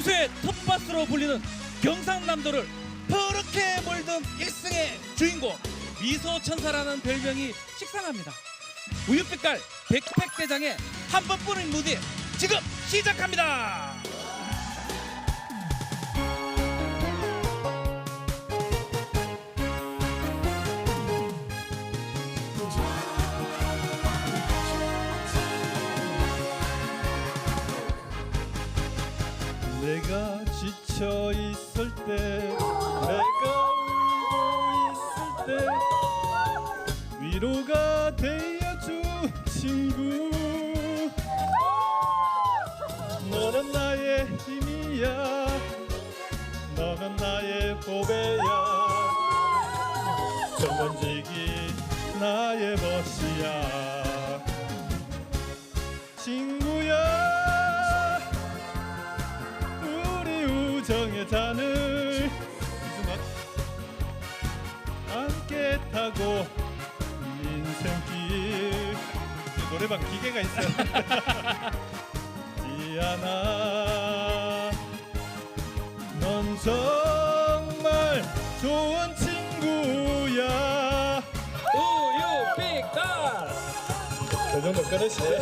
미소의 텃밭으로 불리는 경상남도를 퍼렇게 몰던 일승의 주인공 미소천사라는 별명이 식상합니다. 우유빛깔 백팩대장의 한 번뿐인 무대 지금 시작합니다. 내가 지쳐 있을 때, 내가 울고 있을 때 위로가 되어준 친구. 너는 나의 힘이야, 너는 나의 보배야, 전번지기 나의 멋이야. 친구야, 우정의 잔을 함께 타고 인생길. 노래방 기계가 있어요. 지아나, 넌 정말 좋은 친구야. 우유빛깔. 그 정도 끊으시네.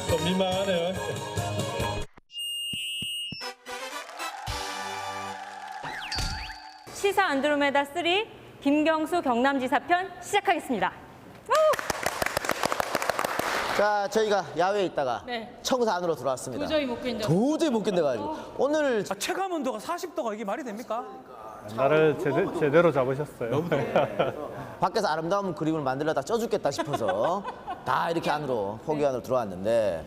좀 민망하네요. 시사 안드로메다 3 김경수 경남지사 편 시작하겠습니다. 자, 저희가 야외에 있다가 네. 청사 안으로 들어왔습니다. 도저히 못 견뎌. 도저히 못 견뎌가지고 오늘 체감 온도가 40도가 이게 말이 됩니까? 나를 제대로 잡으셨어요. 밖에서 아름다운 그림을 만들려다 쪄 죽겠다 싶어서 다 이렇게 안으로 포기 안으로 들어왔는데,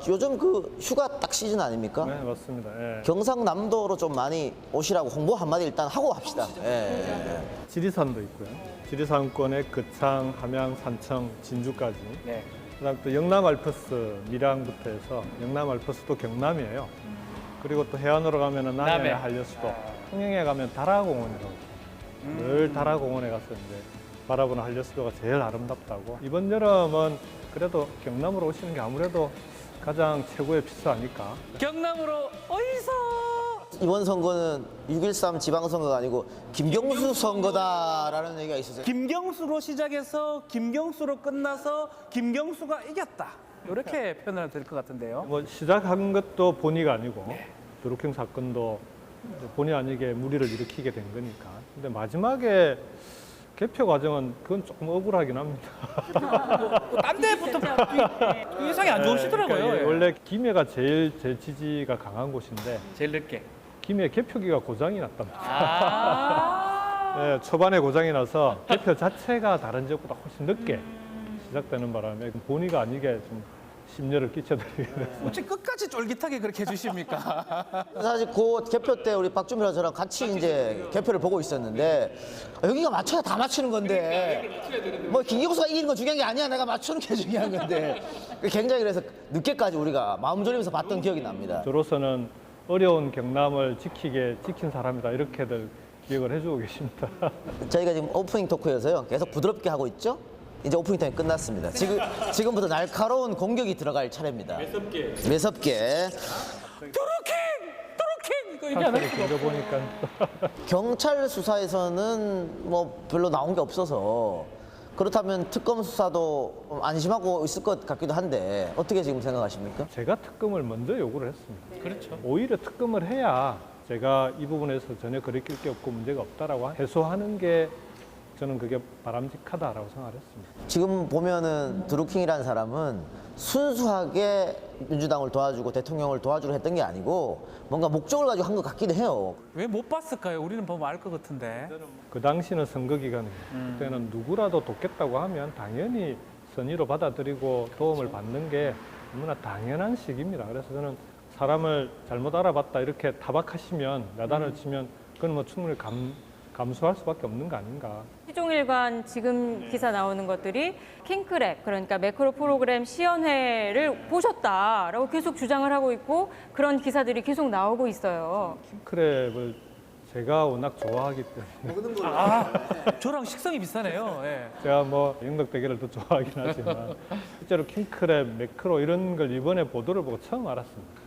요즘 그 휴가 딱 시즌 아닙니까? 네, 맞습니다. 예. 경상남도로 좀 많이 오시라고 홍보 한마디 일단 하고 합시다. 예. 지리산도 있고요. 지리산권의 거창, 함양, 산청, 진주까지. 네. 그다음 또 영남 알프스 밀양부터 해서 영남 알프스도 경남이에요. 그리고 또 해안으로 가면은 남해 한려수도, 통영에 가면 다라공원이라고. 늘 다라공원에 가서 이제 바라보는 한려수도가 제일 아름답다고. 이번 여름은 그래도 경남으로 오시는 게 아무래도 가장 최고의 필수 아닐까. 경남으로 어디서? 이번 선거는 6.13 지방선거가 아니고 김경수 선거다라는 얘기가 있었어요. 김경수로 시작해서 김경수로 끝나서 김경수가 이겼다. 이렇게 표현해도 될 것 같은데요. 뭐 시작한 것도 본의가 아니고 드루킹 사건도 본의 아니게 무리를 일으키게 된 거니까. 근데 마지막에 개표 과정은 그건 조금 억울하긴 합니다. 딴 데부터 예상이 안 좋으시더라고요. 그러니까 예. 원래 김해가 제일 제 지지가 강한 곳인데 제일 늦게. 김해 개표기가 고장이 났답니다. 아. 네, 초반에 고장이 나서 개표 자체가 다른 지역보다 훨씬 늦게 시작되는 바람에 본의가 아니게 좀 심려를 끼쳐드리게 됐습니다. 어찌 끝까지 쫄깃하게 그렇게 해주십니까? 사실 그 개표 때 우리 박주민이랑 저랑 같이 이제 개표를 보고 있었는데, 여기가 맞춰야 다 맞추는 건데 뭐 김경수가 이기는 건 중요한 게 아니야, 내가 맞추는 게 중요한 건데 굉장히 그래서 늦게까지 우리가 마음 졸이면서 봤던 기억이 납니다. 저로서는 어려운 경남을 지킨 사람이다, 이렇게들 기억을 해주고 계십니다. 저희가 지금 오프닝 토크여서요 계속 부드럽게 하고 있죠. 이제 오프닝 타임 끝났습니다. 지금부터 날카로운 공격이 들어갈 차례입니다. 매섭게. 드루킹! 이거 얘기 안 사실을 했어. 들어보니까 경찰 수사에서는 뭐 별로 나온 게 없어서 그렇다면 특검 수사도 안심하고 있을 것 같기도 한데, 어떻게 지금 생각하십니까? 제가 특검을 먼저 요구를 했습니다. 그렇죠. 오히려 특검을 해야 제가 이 부분에서 전혀 거리낄 게 없고 문제가 없다라고 해소하는 게 저는 그게 바람직하다라고 생각을 했습니다. 지금 보면은 드루킹이라는 사람은 순수하게 민주당을 도와주고 대통령을 도와주려 했던 게 아니고 뭔가 목적을 가지고 한 것 같기도 해요. 왜 못 봤을까요? 우리는 보면 알 것 같은데. 그 당시는 선거 기간이에요. 그때는 누구라도 돕겠다고 하면 당연히 선의로 받아들이고 도움을 받는 게 너무나 당연한 시기입니다. 그래서 저는 사람을 잘못 알아봤다 이렇게 타박하시면, 야단을 치면 그건 뭐 충분히 감수할 수밖에 없는 거 아닌가. 시종일관 지금 기사 나오는 것들이 킹크랩, 그러니까 매크로 프로그램 시연회를 보셨다라고 계속 주장을 하고 있고, 그런 기사들이 계속 나오고 있어요. 킹크랩을 제가 워낙 좋아하기 때문에 저랑 식성이 비슷하네요. 예. 제가 뭐 영덕대게를 더 좋아하긴 하지만 실제로 킹크랩, 매크로 이런 걸 이번에 보도를 보고 처음 알았습니다.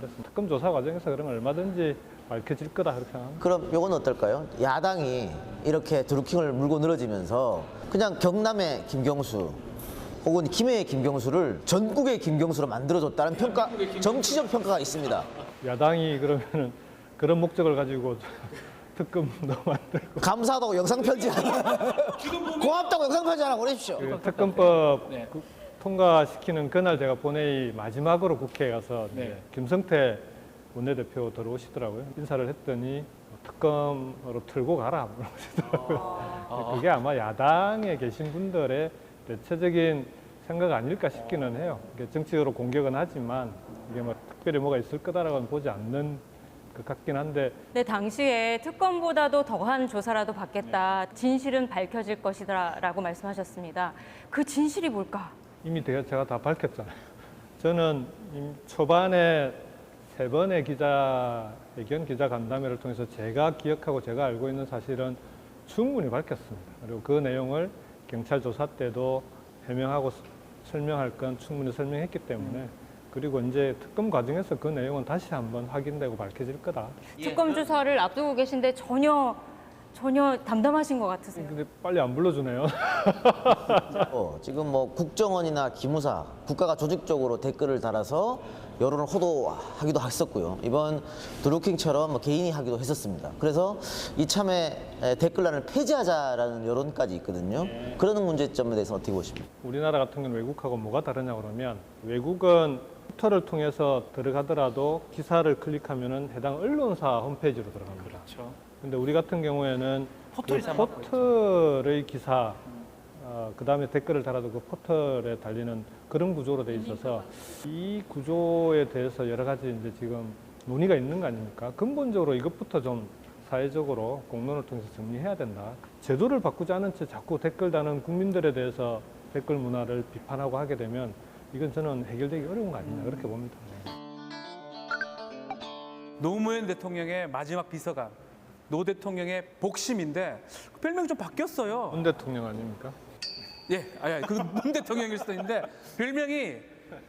그래서 특검 조사 과정에서 그런 건 얼마든지 밝혀질 거다 그렇게 생각합니다. 그럼 요건 어떨까요? 야당이 이렇게 드루킹을 물고 늘어지면서 그냥 경남의 김경수 혹은 김해의 김경수를 전국의 김경수로 만들어줬다는 평가, 정치적 평가가 있습니다. 야당이 그러면은 그런 목적을 가지고 특검도 만들고 감사하다고 영상편지 하나 고맙다고 영상편지 하나 보내십시오. 그 특검법 통과시키는 그날 제가 본회의 마지막으로 국회에 가서 이제 김성태 원내대표 들어오시더라고요. 인사를 했더니 특검으로 틀고 가라 그러시더라고요. 그게 아마 야당에 계신 분들의 대체적인 생각 아닐까 싶기는 해요. 이게 정치적으로 공격은 하지만 이게 뭐 특별히 뭐가 있을 거다라고는 보지 않는 것 같긴 한데 근데 당시에 특검보다도 더한 조사라도 받겠다. 진실은 밝혀질 것이다라고 말씀하셨습니다. 그 진실이 뭘까? 이미 제가 다 밝혔잖아요. 저는 초반에 3번의 기자회견, 기자간담회를 통해서 제가 기억하고 제가 알고 있는 사실은 충분히 밝혔습니다. 그리고 그 내용을 경찰 조사 때도 해명하고 설명할 건 충분히 설명했기 때문에 그리고 이제 특검 과정에서 그 내용은 다시 한번 확인되고 밝혀질 거다. 특검 조사를 앞두고 계신데 전혀 담담하신 것 같으세요. 근데 빨리 안 불러주네요. 지금 뭐 국정원이나 기무사, 국가가 조직적으로 댓글을 달아서 여론을 호도하기도 했었고요. 이번 드루킹처럼 뭐 개인이 하기도 했었습니다. 그래서 이참에 댓글란을 폐지하자라는 여론까지 있거든요. 그러는 문제점에 대해서 어떻게 보십니까? 우리나라 같은 경우는 외국하고 뭐가 다르냐 그러면 외국은 포털을 통해서 들어가더라도 기사를 클릭하면은 해당 언론사 홈페이지로 들어갑니다. 그렇죠. 근데 우리 같은 경우에는 포털이 그 포털의 기사, 그다음에 댓글을 달아도 그 포털에 달리는 그런 구조로 돼 있어서 이 구조에 대해서 여러 가지 이제 지금 논의가 있는 거 아닙니까? 근본적으로 이것부터 좀 사회적으로 공론을 통해서 정리해야 된다. 제도를 바꾸지 않은 채 자꾸 댓글 다는 국민들에 대해서 댓글 문화를 비판하고 하게 되면 이건 저는 해결되기 어려운 거 아니냐 그렇게 봅니다. 노무현 대통령의 마지막 비서관, 노 대통령의 복심인데 별명이 좀 바뀌었어요. 문 대통령 아닙니까? 예, 문 대통령일 수도 있는데 별명이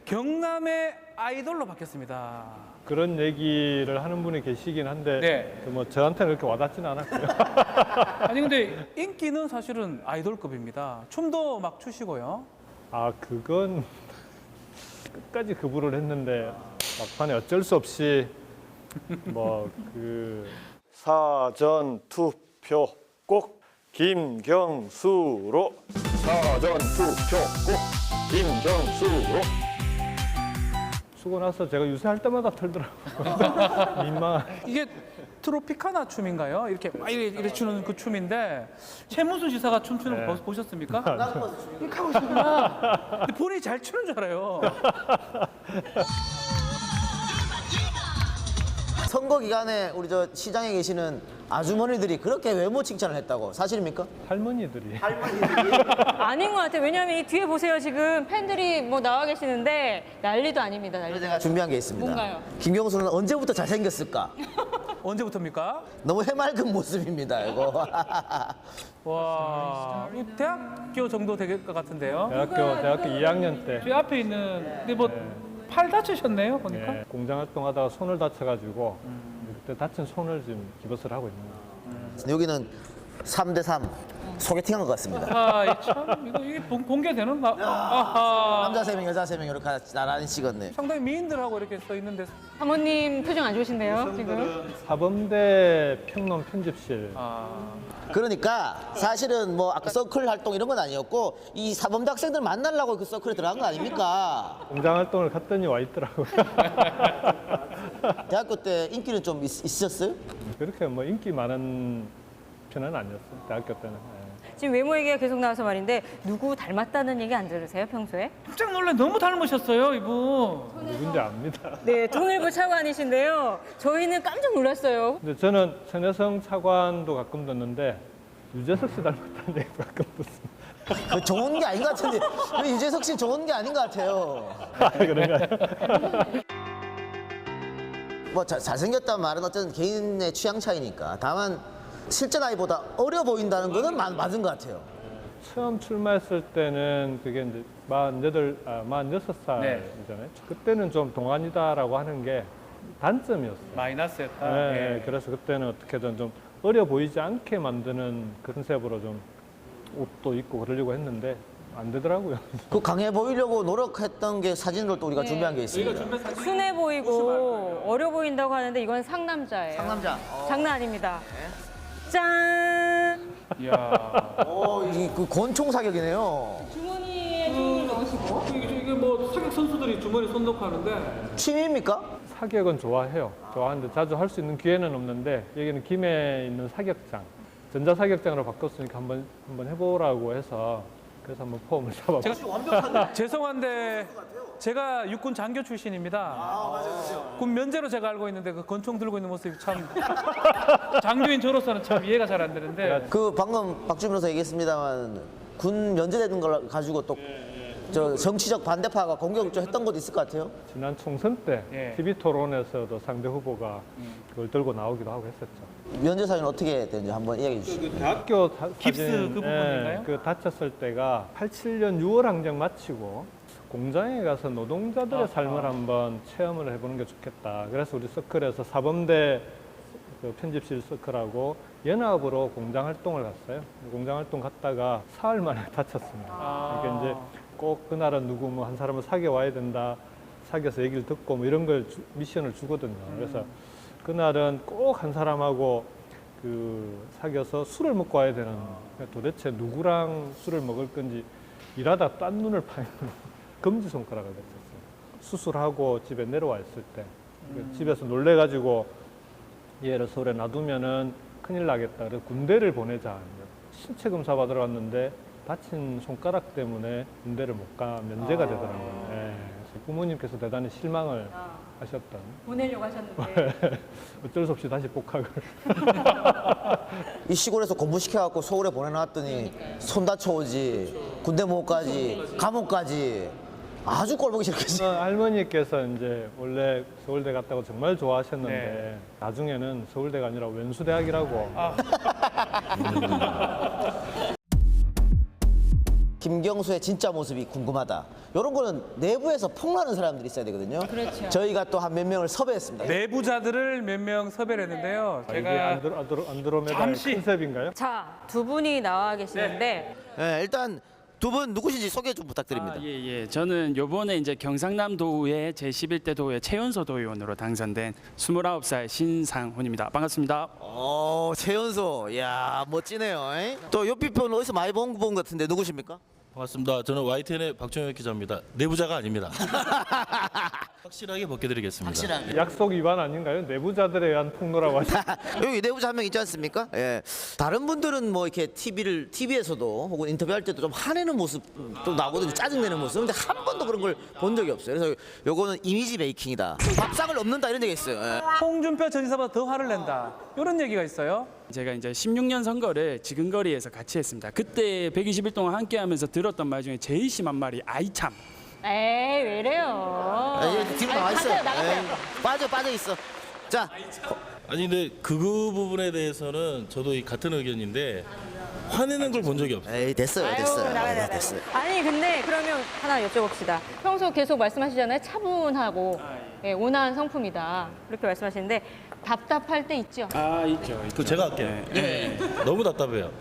경남의 아이돌로 바뀌었습니다. 그런 얘기를 하는 분이 계시긴 한데 네. 뭐 저한테는 그렇게 와닿지는 않았고요. 아니 근데 인기는 사실은 아이돌급입니다. 춤도 막 추시고요. 아 그건 끝까지 거부를 했는데 막판에 어쩔 수 없이 뭐 그 사전 투표 꼭 김경수로 사전 투표 꼭 김경수로 쓰고 나서 제가 유세할 때마다 털더라고요. 민망한. 이게 트로피카나 춤인가요? 이렇게 막 이렇게 추는 그 춤인데 최문순 지사가 춤추는 거 보셨습니까? 이렇게 하고 있구나. 근데 본인이 잘 추는 줄 알아요. 선거 기간에 우리 저 시장에 계시는 아주머니들이 그렇게 외모 칭찬을 했다고 사실입니까? 할머니들이 아닌 것 같아요. 왜냐하면 이 뒤에 보세요. 지금 팬들이 뭐 나와 계시는데 난리도 아닙니다. 난리도. 제가 준비한 게 있습니다. 뭔가요? 김경수는 언제부터 잘생겼을까? 언제부터입니까? 너무 해맑은 모습입니다, 이거. 와, 이 대학교 정도 될 것 같은데요. 대학교 2학년 때 저 앞에 있는 근데 뭐 팔 다치셨네요 보니까. 예, 공장 활동하다가 손을 다쳐가지고 그때 다친 손을 지금 기부스를 하고 있는 거예요. 여기는 3대3 소개팅한 것 같습니다. 아, 참 이게 공개되는가? 아하. 남자 3명, 여자 3명 이렇게 나란히 찍었네. 상당히 미인들하고 이렇게 써 있는데. 사모님 표정 안 좋으신데요, 지금? 사범대 평론 편집실 그러니까 사실은 뭐 아까 서클 활동 이런 건 아니었고 이 사범대 학생들 만나려고 그 서클에 들어간 거 아닙니까? 공장 활동을 갔더니 와 있더라고요. 대학교 때 인기는 좀 있으셨어요? 그렇게 뭐 인기 많은 편은 아니었어요. 대학교 때는. 예. 지금 외모 얘기가 계속 나와서 말인데 누구 닮았다는 얘기 안 들으세요, 평소에? 깜짝 놀래 너무 닮으셨어요 이분. 누군지 압니다. 네, 통일부 차관이신데요. 저희는 깜짝 놀랐어요. 근데 저는 천혜성 차관도 가끔 듣는데 유재석 씨 닮았다는 얘기 가끔 듣습니다. 그 좋은 게 아닌 것 같은데 왜 유재석 씨 좋은 게 아닌 것 같아요. 그런가요? 뭐 잘생겼다는 말은 어쨌든 개인의 취향 차이니까 다만 실제 나이보다 어려 보인다는 거는 맞은 것 같아요. 처음 출마했을 때는 그게 이제 46살이잖아요. 네. 그때는 좀 동안이다라고 하는 게 단점이었어요. 마이너스였다. 네, 예. 그래서 그때는 어떻게든 좀 어려 보이지 않게 만드는 컨셉으로 좀 옷도 입고 그러려고 했는데 안 되더라고요. 그 강해 보이려고 노력했던 게 사진으로 또 우리가 준비한 게 있습니다. 순해 보이고 어려 보인다고 하는데 이건 상남자예요. 상남자. 장난 아닙니다. 짠! 이야. 그 권총 사격이네요. 주머니에 손을 넣으시고. 이게 뭐 사격 선수들이 주머니 손 넣고 하는데 취미입니까? 사격은 좋아해요. 좋아하는데 자주 할 수 있는 기회는 없는데 여기는 김해에 있는 사격장, 전자사격장으로 바꿨으니까 한번 해보라고 해서 그래서 한번 폼을 잡아봤어요. 죄송한데 제가 육군 장교 출신입니다. 군 면제로 제가 알고 있는데 그 권총 들고 있는 모습이 참 장교인 저로서는 참 이해가 잘 안 되는데 그 방금 박주민 변호사 얘기했습니다만 군 면제되는 걸 가지고 또 저 정치적 반대파가 공격을 좀 했던 것도 있을 것 같아요. 지난 총선 때 예. TV 토론에서도 상대 후보가 그걸 들고 나오기도 하고 했었죠. 면제 사유는 어떻게 되는지 한번 이야기해 주시죠. 대학교 깁스 사진, 그 부분인가요? 그 다쳤을 때가 87년 6월 항쟁 마치고 공장에 가서 노동자들의 삶을 한번 체험을 해보는 게 좋겠다. 그래서 우리 서클에서 사범대 그 편집실 서클하고 연합으로 공장 활동을 갔어요. 공장 활동 갔다가 사흘 만에 다쳤습니다. 그러니까 이제 꼭 그날은 누구 뭐 한 사람을 사귀어 와야 된다. 사귀어서 얘기를 듣고 뭐 이런 걸 미션을 주거든요. 그래서 그날은 꼭 한 사람하고 그 사귀어서 술을 먹고 와야 되는. 그러니까 도대체 누구랑 술을 먹을 건지 일하다 딴 눈을 파는 검지 손가락을 다쳤어요. 수술하고 집에 내려와 있을 때 집에서 놀래가지고 얘를 서울에 놔두면은 큰일 나겠다. 그래서 군대를 보내자. 신체 검사 받으러 갔는데 다친 손가락 때문에 군대를 못 가 면제가 되더라고요. 예. 그래서 부모님께서 대단히 실망을 하셨던. 보내려고 하셨는데. 어쩔 수 없이 다시 복학을. 이 시골에서 공부시켜갖고 서울에 보내놨더니 손 다쳐오지, 군대 못 가지, 감옥까지 아주 꼴보기 싫겠지. 할머니께서 이제 원래 서울대 갔다고 정말 좋아하셨는데 네. 나중에는 서울대가 아니라 왼수대학이라고. 김경수의 진짜 모습이 궁금하다. 이런 거는 내부에서 폭로하는 사람들이 있어야 되거든요. 그렇죠. 저희가 또 한 몇 명을 섭외했습니다. 내부자들을 몇 명 섭외를 했는데요. 이게 제가 안드로메다의 잠시- 컨셉인가요? 자, 두 분이 나와 계시는데 네, 일단 두 분 누구신지 소개 좀 부탁드립니다. 예. 저는 요번에 이제 경상남 도의회 제11대 도의회 최연소 도의원으로 당선된 29살 신상훈입니다. 반갑습니다. 최연소. 이야, 멋지네요. 또 옆비표는 어디서 많이 본 것 같은데 누구십니까? 반갑습니다. 저는 YTN의 박정혁 기자입니다. 내부자가 아닙니다. 확실하게 벗겨드리겠습니다. 확실하게. 약속 위반 아닌가요? 내부자들에 의한 폭로라고 하시죠. 여기 내부자 한 명 있지 않습니까? 예. 다른 분들은 뭐 이렇게 TV에서도 혹은 인터뷰할 때도 좀 화내는 모습도 나오거든요. 짜증내는 모습. 근데 한 번도 그런 걸 본 적이 없어요. 그래서 요거는 이미지 메이킹이다. 밥상을 넘는다 이런 얘기가 있어요. 예. 홍준표 전 지사보다 더 화를 낸다. 이런 얘기가 있어요. 제가 이제 16년 선거를 지근거리에서 같이 했습니다. 그때 120일 동안 함께하면서 들었던 말 중에 제일 심한 말이 아이 참. 에이, 왜 이래요? 아, 얘 뒤로 나와 있어. 나가세요. 빠져 있어. 자, 아니 근데 그 부분에 대해서는 저도 같은 의견인데 화내는 걸 본 적이 없어요. 에이 됐어요. 나가야 됐어요. 아니 근데 그러면 하나 여쭤봅시다. 평소 계속 말씀하시잖아요. 차분하고 예, 온화한 성품이다. 그렇게 말씀하시는데 답답할 때 있죠. 있죠. 그 제가 할게요. 너무 답답해요.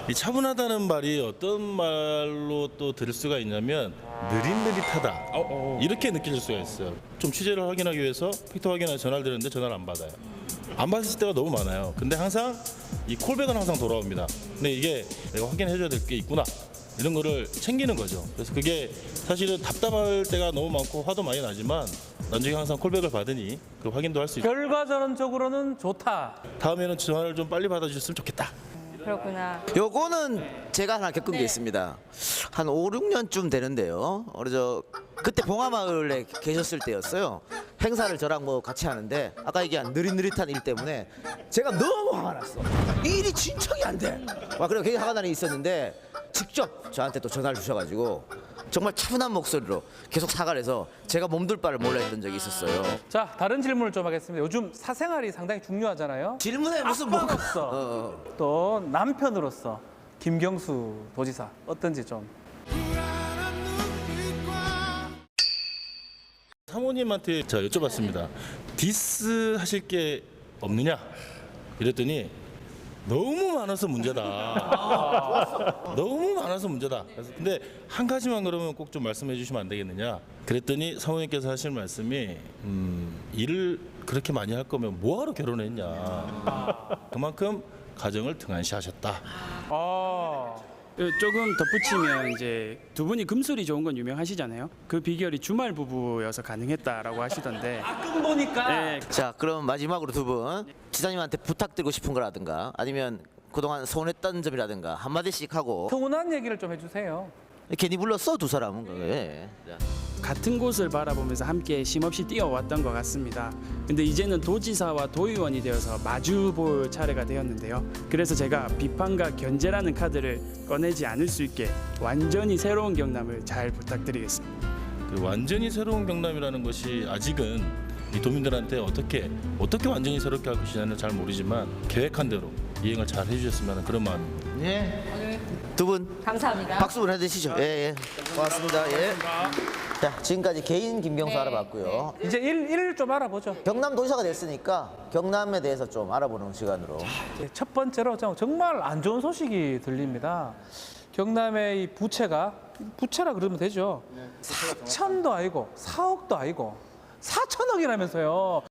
이 차분하다는 말이 어떤 말로 또 들을 수가 있냐면 느릿느릿하다 이렇게 느껴질 수가 있어요. 좀 취재를 확인하기 위해서 팩트 확인하고 전화를 드렸는데 전화를 안 받아요. 안 받을 때가 너무 많아요. 근데 항상 이 콜백은 항상 돌아옵니다. 근데 이게 내가 확인해줘야 될 게 있구나 이런 거를 챙기는 거죠. 그래서 그게 사실은 답답할 때가 너무 많고 화도 많이 나지만 나중에 항상 콜백을 받으니 그 확인도 할 수 있고 결과적으로는 좋다. 다음에는 전화를 좀 빨리 받아주셨으면 좋겠다. 그렇구나. 요거는 제가 하나 겪은 게 있습니다. 한 5, 6년쯤 되는데요. 그때 봉화마을에 계셨을 때였어요. 행사를 저랑 뭐 같이 하는데 아까 얘기한 느릿느릿한 일 때문에 제가 너무 화가 났어. 이 일이 진척이 안 돼. 와, 그리고 굉장히 화가 나는 게 있었는데 직접 저한테 또 전화를 주셔가지고 정말 차분한 목소리로 계속 사과를 해서 제가 몸둘 바를 몰라 했던 적이 있었어요. 자, 다른 질문을 좀 하겠습니다. 요즘 사생활이 상당히 중요하잖아요. 질문에 무슨 뭐가 아빠로서 또 남편으로서 김경수 도지사 어떤지 좀. 사모님한테 제가 여쭤봤습니다. 디스 하실 게 없느냐? 이랬더니 너무 많아서 문제다. 너무 많아서 문제다. 그래서 근데 한 가지만 그러면 꼭 좀 말씀해 주시면 안 되겠느냐? 그랬더니 사모님께서 하실 말씀이 일을 그렇게 많이 할 거면 뭐하러 결혼했냐? 그만큼 가정을 등한시하셨다. 조금 덧붙이면 이제 두 분이 금술이 좋은 건 유명하시잖아요. 그 비결이 주말 부부여서 가능했다라고 하시던데. 가끔 보니까 네, 자, 그럼 마지막으로 두 분 지사님한테 부탁드리고 싶은 거라든가 아니면 그동안 서운했던 점이라든가 한마디씩 하고. 서운한 얘기를 좀 해주세요. 괜히 불렀어 두 사람은. 그게. 자. 같은 곳을 바라보면서 함께 쉼없이 뛰어왔던 것 같습니다. 근데 이제는 도지사와 도의원이 되어서 마주 볼 차례가 되었는데요. 그래서 제가 비판과 견제라는 카드를 꺼내지 않을 수 있게 완전히 새로운 경남을 잘 부탁드리겠습니다. 그 완전히 새로운 경남이라는 것이 아직은 이 도민들한테 어떻게 완전히 새롭게 할 것이냐는 잘 모르지만 계획한 대로 이행을 잘 해주셨으면 하는 그런 마음입니다. 예. 두 분 감사합니다. 박수 보내드시죠. 예, 예. 고맙습니다. 예. 자, 지금까지 개인 김경수 네, 알아봤고요. 이제 일을 좀 알아보죠. 경남 도지사가 됐으니까 경남에 대해서 좀 알아보는 시간으로. 첫 번째로 정말 안 좋은 소식이 들립니다. 경남의 이 부채라 그러면 되죠. 4천도 아니고 4억도 아니고 4천억이라면서요.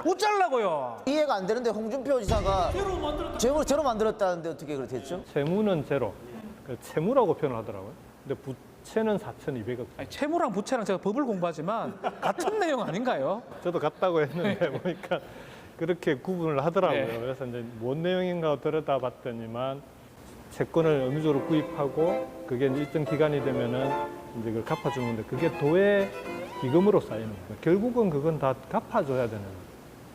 어쩌려고요? 이해가 안 되는데 홍준표 지사가 제로 만들었다는데 어떻게 그렇게 했죠? 채무는 제로, 그 채무라고 표현을 하더라고요. 근데 부채는 4,200억. 아니, 채무랑 부채랑 제가 법을 공부하지만 같은 내용 아닌가요? 저도 같다고 했는데 보니까 그렇게 구분을 하더라고요. 네. 그래서 이제 뭔 내용인가 들여다봤더니만 채권을 어느 정도 구입하고 그게 이제 일정 기간이 되면은 이제 그걸 갚아주는데 그게 도의 기금으로 쌓이는 거예요. 결국은 그건 다 갚아줘야 되는.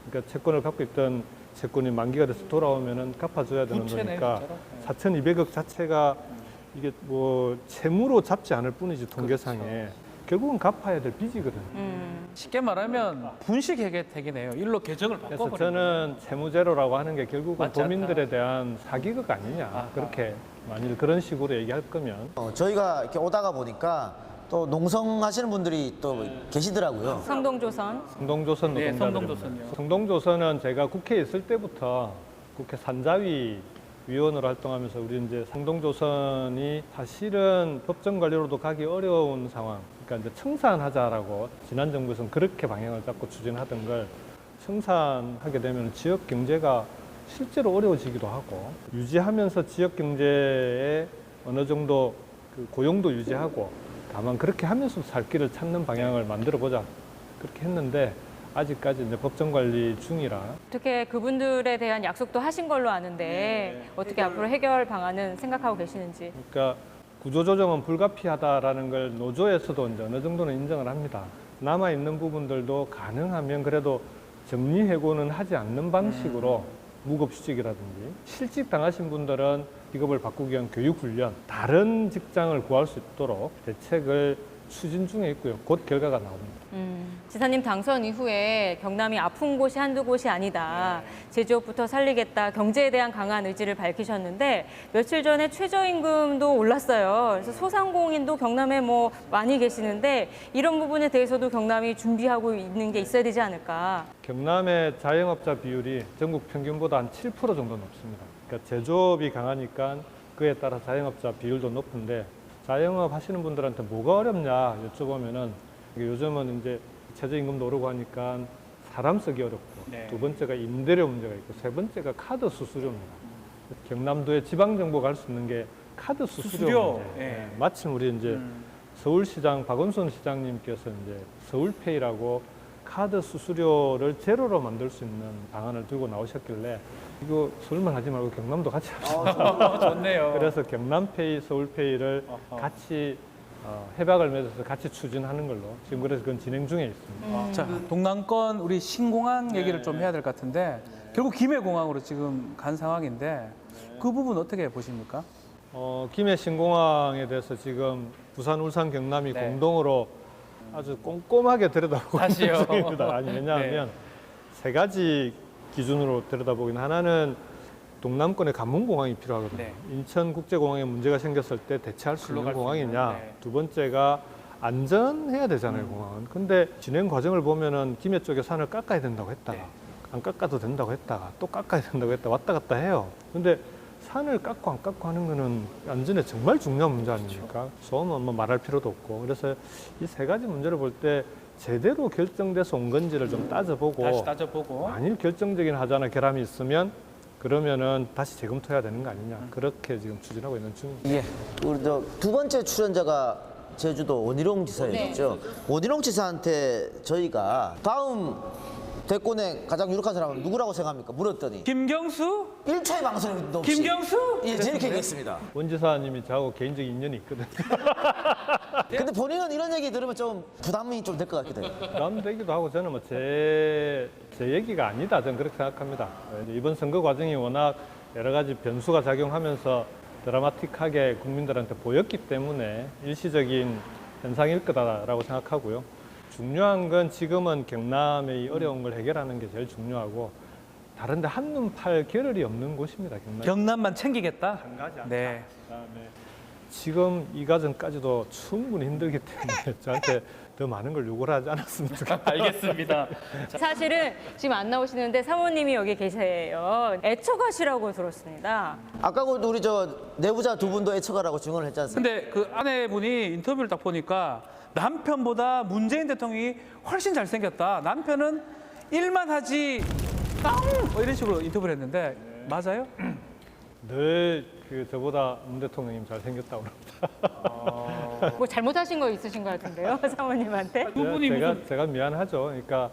그러니까 채권을 갖고 있던 채권이 만기가 돼서 돌아오면은 갚아줘야 되는 부채네, 거니까 진짜로. 4,200억 자체가 이게 뭐 채무로 잡지 않을 뿐이지 통계상에 결국은 갚아야 될 빚이거든요. 쉽게 말하면 분식회계택이네요. 일로 계정을 그래서 바꿔버리는 저는 채무제로라고 하는 게 결국은 맞지 않다. 도민들에 대한 사기극 아니냐. 그렇게 만일 그런 식으로 얘기할 거면 저희가 이렇게 오다가 보니까 또 농성하시는 분들이 또 계시더라고요. 성동조선. 성동조선 네, 노동자들입니다. 성동조선이요. 성동조선은 제가 국회에 있을 때부터 국회 산자위 위원으로 활동하면서 우리 이제 성동조선이 사실은 법정 관리로도 가기 어려운 상황. 그러니까 이제 청산하자라고 지난 정부에서는 그렇게 방향을 잡고 추진하던 걸 청산하게 되면 지역 경제가 실제로 어려워지기도 하고 유지하면서 지역 경제에 어느 정도 그 고용도 유지하고 다만 그렇게 하면서도 살 길을 찾는 방향을 만들어 보자 그렇게 했는데 아직까지 이제 법정 관리 중이라 어떻게 그분들에 대한 약속도 하신 걸로 아는데 어떻게 앞으로 해결 방안은 생각하고 계시는지. 그러니까 구조조정은 불가피하다라는 걸 노조에서도 이제 어느 정도는 인정을 합니다. 남아 있는 부분들도 가능하면 그래도 정리해고는 하지 않는 방식으로 무급휴직이라든지 실직 당하신 분들은 직업을 바꾸기 위한 교육훈련, 다른 직장을 구할 수 있도록 대책을 추진 중에 있고요. 곧 결과가 나옵니다. 지사님 당선 이후에 경남이 아픈 곳이 한두 곳이 아니다. 제조업부터 살리겠다. 경제에 대한 강한 의지를 밝히셨는데 며칠 전에 최저임금도 올랐어요. 그래서 소상공인도 경남에 뭐 많이 계시는데 이런 부분에 대해서도 경남이 준비하고 있는 게 있어야 되지 않을까. 경남의 자영업자 비율이 전국 평균보다 한 7% 정도 높습니다. 그러니까 제조업이 강하니까 그에 따라 자영업자 비율도 높은데 자영업 하시는 분들한테 뭐가 어렵냐 여쭤보면은 요즘은 이제 최저임금도 오르고 하니까 사람 쓰기 어렵고 네. 두 번째가 임대료 문제가 있고 세 번째가 카드 수수료입니다. 경남도에 지방정부가 할 수 있는 게 카드 수수료 수수료. 문제. 예. 네, 마침 우리 이제 서울시장 박원순 시장님께서 이제 서울페이라고 카드 수수료를 제로로 만들 수 있는 방안을 들고 나오셨길래 이거 서울만 하지 말고 경남도 같이 합시다. 좋네요. 그래서 경남페이, 서울페이를 같이 협약을 맺어서 같이 추진하는 걸로 지금 그래서 그건 진행 중에 있습니다. 자, 동남권 우리 신공항 얘기를 좀 해야 될 것 같은데 결국 김해공항으로 지금 간 상황인데 그 부분 어떻게 보십니까? 김해 신공항에 대해서 지금 부산, 울산, 경남이 네. 공동으로 아주 꼼꼼하게 들여다보고 다시요. 있는 중입니다. 아니, 왜냐하면 세 가지 기준으로 들여다보긴 하나는 동남권에 관문공항이 필요하거든요. 네. 인천국제공항에 문제가 생겼을 때 대체할 수 있는 글로 갈수 공항이냐. 있는, 네. 두 번째가 안전해야 되잖아요, 공항은. 근데 진행 과정을 보면은 김해 쪽에 산을 깎아야 된다고 했다가 안 깎아도 된다고 했다가 또 깎아야 된다고 했다가 왔다 갔다 해요. 근데 산을 깎고 안 깎고 하는 거는 안전에 정말 중요한 문제 아닙니까? 소음은 뭐 말할 필요도 없고. 그래서 이 세 가지 문제를 볼 때 제대로 결정돼서 온 건지를 좀 따져보고, 다시 따져보고. 만일 결정적인 하자나 결함이 있으면 그러면은 다시 재검토해야 되는 거 아니냐. 그렇게 지금 추진하고 있는 중입니다. 예. 우리 두 번째 출연자가 제주도 원희룡 지사였죠. 원희룡 지사한테 저희가 다음 대권에 가장 유력한 사람은 누구라고 생각합니까? 물었더니 김경수? 1초의 망설임도 없이 김경수? 예, 이렇게 얘기했습니다. 원 지사님이 저하고 개인적인 인연이 있거든요. 근데 본인은 이런 얘기 들으면 좀 부담이 좀 될 것 같기도 해요. 부담되기도 하고 저는 뭐 제 얘기가 아니다. 저는 그렇게 생각합니다. 이번 선거 과정이 워낙 여러 가지 변수가 작용하면서 드라마틱하게 국민들한테 보였기 때문에 일시적인 현상일 거다라고 생각하고요. 중요한 건 지금은 경남의 이 어려운 걸 해결하는 게 제일 중요하고 다른 데 한눈 팔 겨를이 없는 곳입니다. 경남만 챙기겠다? 한 가지 않다. 네. 그다음에 지금 이 과정까지도 충분히 힘들기 때문에 저한테 더 많은 걸 요구를 하지 않았으면 좋겠다. 알겠습니다. 사실은 지금 안 나오시는데 사모님이 여기 계세요. 애처가시라고 들었습니다. 아까 우리 내부자 두 분도 애처가라고 증언을 했지 않습니까? 근데 그 아내분이 인터뷰를 딱 보니까 남편보다 문재인 대통령이 훨씬 잘생겼다. 남편은 일만 하지 뭐 이런 식으로 인터뷰를 했는데 맞아요? 늘 저보다 문 대통령님 잘생겼다고 그럽니다. 뭐 잘못하신 거 있으신 것 같은데요, 사모님한테? 두 분이 제가 미안하죠. 그러니까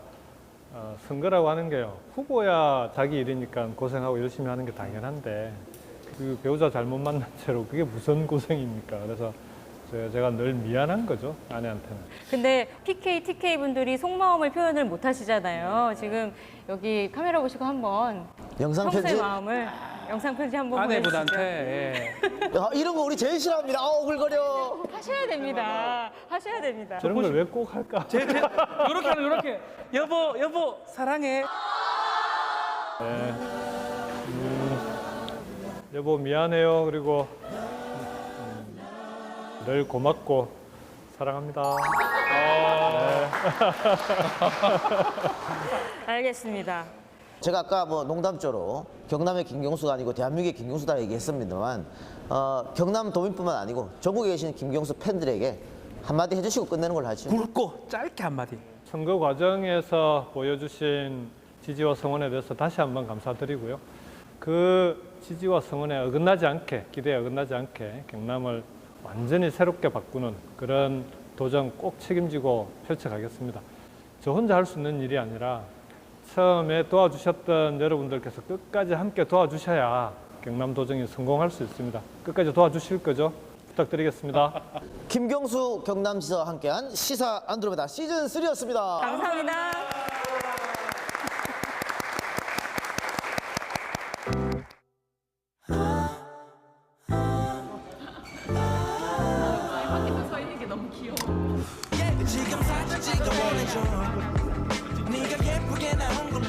선거라고 하는 게요. 후보야 자기 일이니까 고생하고 열심히 하는 게 당연한데 그 배우자 잘못 만난 채로 그게 무슨 고생입니까? 그래서 제가 늘 미안한 거죠, 아내한테는. 근데 PK, TK 분들이 속마음을 표현을 못 하시잖아요. 지금 여기 카메라 보시고 한번 영상 평소의 편지? 마음을 영상 편지 한번 보내주시죠. 아내분한테 예. 야, 이런 거 우리 제일 싫어합니다. 오글거려. 하셔야 됩니다. 하셔야 됩니다. 저런 걸 왜 꼭 할까? 요렇게 하는 요렇게 여보 사랑해. 여보 미안해요. 그리고 늘 고맙고 사랑합니다. 알겠습니다. 제가 아까 뭐 농담조로 경남의 김경수가 아니고 대한민국의 김경수다 얘기했습니다만 경남 도민뿐만 아니고 전국에 계신 김경수 팬들에게 한마디 해주시고 끝내는 걸로 하죠. 굵고 짧게 한마디. 선거 과정에서 보여주신 지지와 성원에 대해서 다시 한번 감사드리고요. 그 지지와 성원에 어긋나지 않게, 기대에 어긋나지 않게 경남을 완전히 새롭게 바꾸는 그런 도전 꼭 책임지고 펼쳐가겠습니다. 저 혼자 할 수 있는 일이 아니라 처음에 도와주셨던 여러분들께서 끝까지 함께 도와주셔야 경남 도정이 성공할 수 있습니다. 끝까지 도와주실 거죠? 부탁드리겠습니다. 김경수 경남지사와 함께한 시사 안드로메다 시즌 3였습니다. 감사합니다. 지금 사진 찍어 보내줘 네가 예쁘게 나온 걸로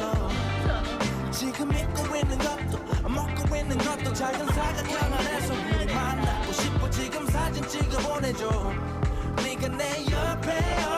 지금 입고 있는 것도 먹고 있는 것도 작은 사각형 안에서 우리 만나고 싶어 지금 사진 찍어 보내줘 네가 내 옆에